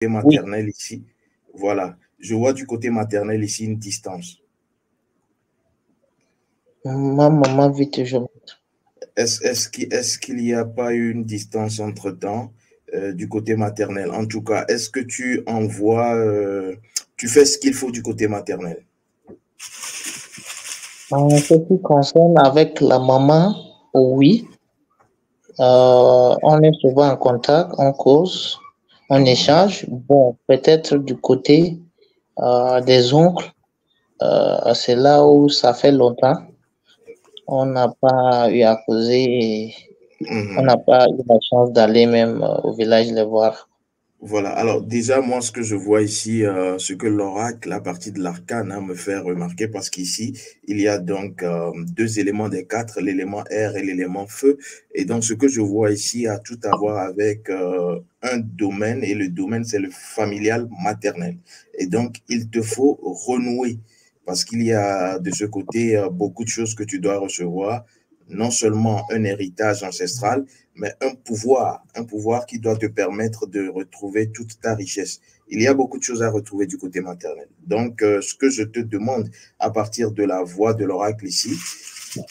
Oui, maternel ici, voilà, je vois du côté maternel ici une distance. ma maman vit toujours. Est-ce qu'il n'y a pas eu une distance entre-temps du côté maternel? En tout cas, est-ce que tu envoies, tu fais ce qu'il faut du côté maternel? En ce qui concerne avec la maman, oui, on est souvent en contact, on cause, on Mhm. échange. Bon, peut-être du côté des oncles, c'est là où ça fait longtemps. On n'a pas eu à causer et on n'a Mhm. pas eu la chance d'aller même au village les voir. Voilà, alors déjà, moi, ce que je vois ici, ce que l'oracle, la partie de l'arcane, hein, me fait remarquer, parce qu'ici, il y a donc deux éléments des quatre, l'élément air et l'élément feu. Et donc, ce que je vois ici a tout à voir avec un domaine, et le domaine, c'est le familial maternel. Et donc, il te faut renouer, parce qu'il y a de ce côté beaucoup de choses que tu dois recevoir, non seulement un héritage ancestral, mais un pouvoir qui doit te permettre de retrouver toute ta richesse. Il y a beaucoup de choses à retrouver du côté maternel. Donc, ce que je te demande à partir de la voix de l'oracle ici,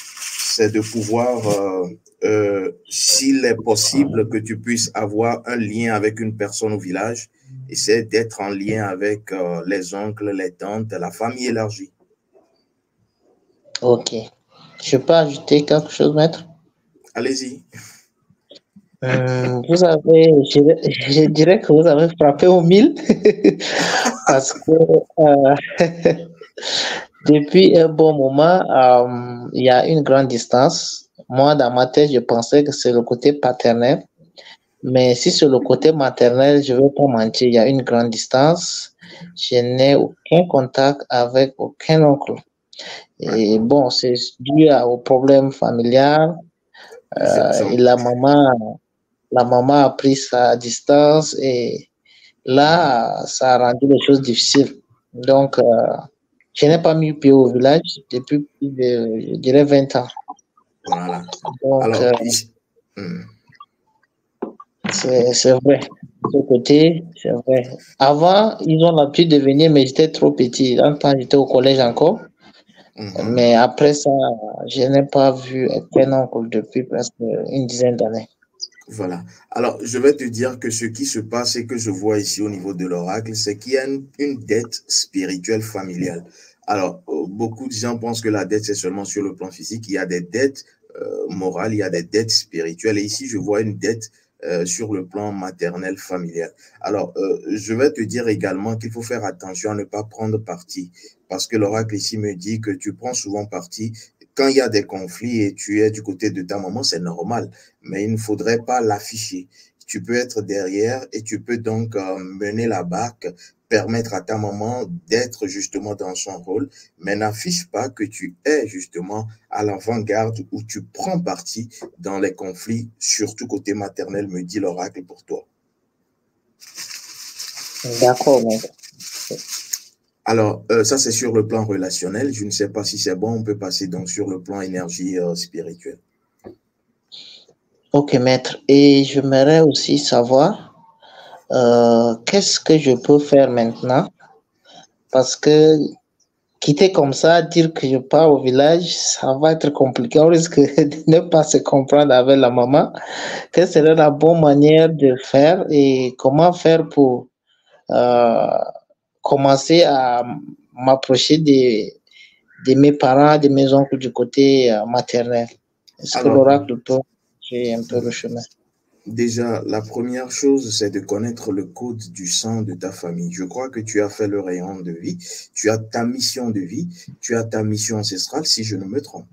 c'est de pouvoir, s'il est possible que tu puisses avoir un lien avec une personne au village, essaie d'être en lien avec les oncles, les tantes, la famille élargie. Ok. Je peux ajouter quelque chose, maître? Allez-y. Vous avez, je dirais que vous avez frappé au mille parce que depuis un bon moment, il y a une grande distance. Moi, dans ma tête, je pensais que c'est le côté paternel, mais si c'est le côté maternel, je ne vais pas mentir, il y a une grande distance. Je n'ai aucun contact avec aucun oncle. Ouais. Et bon, c'est dû au problème familial. Et J'en- la maman a pris sa distance et Mhm. là, ça a rendu les choses difficiles. Donc, je n'ai pas mis pied au village depuis plus de, je dirais, 20 ans. Voilà. Donc, Alors, ici, hmm. c'est vrai. De ce côté, c'est vrai. Avant, ils ont l'habitude de venir, mais j'étais trop petit. Dans le temps, j'étais au collège encore. Mhm. Mais après ça, je n'ai pas vu aucun oncle depuis presque une dizaine d'années. Voilà. Alors, je vais te dire que ce qui se passe et que je vois ici au niveau de l'oracle, c'est qu'il y a une dette spirituelle familiale. Alors, beaucoup de gens pensent que la dette, c'est seulement sur le plan physique. Il y a des dettes morales, il y a des dettes spirituelles. Et ici, je vois une dette sur le plan maternel familial. Alors, je vais te dire également qu'il faut faire attention à ne pas prendre parti. Parce que l'oracle ici me dit que tu prends souvent parti. Quand il y a des conflits et tu es du côté de ta maman, c'est normal, mais il ne faudrait pas l'afficher. Tu peux être derrière et tu peux donc mener la barque, permettre à ta maman d'être justement dans son rôle, mais n'affiche pas que tu es justement à l'avant-garde ou tu prends parti dans les conflits, surtout côté maternel, me dit l'oracle pour toi. D'accord, maître. Alors, ça c'est sur le plan relationnel. Je ne sais pas si c'est bon, on peut passer donc sur le plan énergie spirituelle. Ok, maître. Et j'aimerais aussi savoir qu'est-ce que je peux faire maintenant parce que quitter comme ça, dire que je pars au village, ça va être compliqué. On risque de ne pas se comprendre avec la maman. Quelle serait la bonne manière de faire et comment faire pour euh, commencer à m'approcher de mes parents, de mes oncles du côté maternel? Est-ce que Alors, l'oracle peut j'ai un peu le chemin? déjà, la première chose, c'est de connaître le code du sang de ta famille. Je crois que tu as fait le rayon de vie, tu as ta mission de vie, tu as ta mission ancestrale, si je ne me trompe.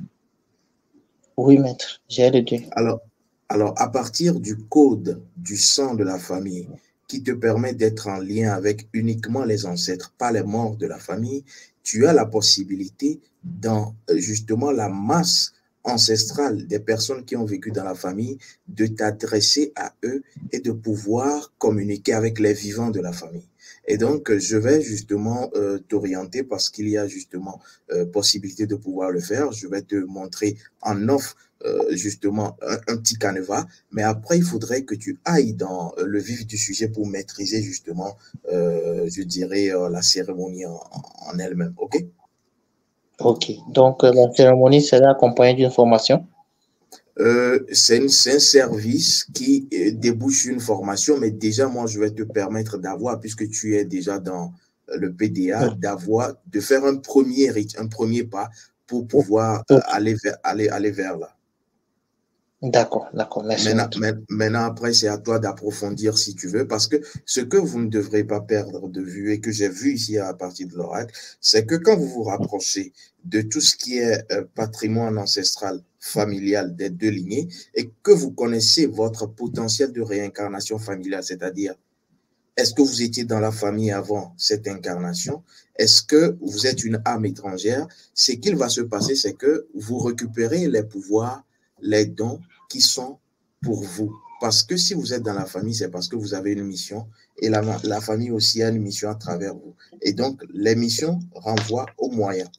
Oui, maître, j'ai le deux. Alors, alors, à partir du code du sang de la famille, qui te permet d'être en lien avec uniquement les ancêtres, pas les morts de la famille, tu as la possibilité dans justement la masse ancestrale des personnes qui ont vécu dans la famille, de t'adresser à eux et de pouvoir communiquer avec les vivants de la famille. Et donc, je vais justement t'orienter parce qu'il y a justement possibilité de pouvoir le faire. Je vais te montrer en offre justement un petit canevas, mais après, il faudrait que tu ailles dans le vif du sujet pour maîtriser justement, je dirais, la cérémonie en elle-même. OK? Ok. Donc, la cérémonie sera accompagnée d'une formation. C'est un service qui débouche sur une formation, mais déjà, moi, je vais te permettre d'avoir, puisque tu es déjà dans le PDA, de faire un premier pas pour pouvoir aller vers là. D'accord, d'accord, merci beaucoup. Maintenant, après, c'est à toi d'approfondir si tu veux, parce que ce que vous ne devrez pas perdre de vue et que j'ai vu ici à partir de l'oracle, c'est que quand vous vous rapprochez de tout ce qui est patrimoine ancestral familial des deux lignées et que vous connaissez votre potentiel de réincarnation familiale, c'est-à-dire est-ce que vous étiez dans la famille avant cette incarnation? Est-ce que vous êtes une âme étrangère? Ce qu'il va se passer, c'est que vous récupérez les pouvoirs, les dons qui sont pour vous. Parce que si vous êtes dans la famille, c'est parce que vous avez une mission et la famille aussi a une mission à travers vous. Et donc, les missions renvoient aux moyens.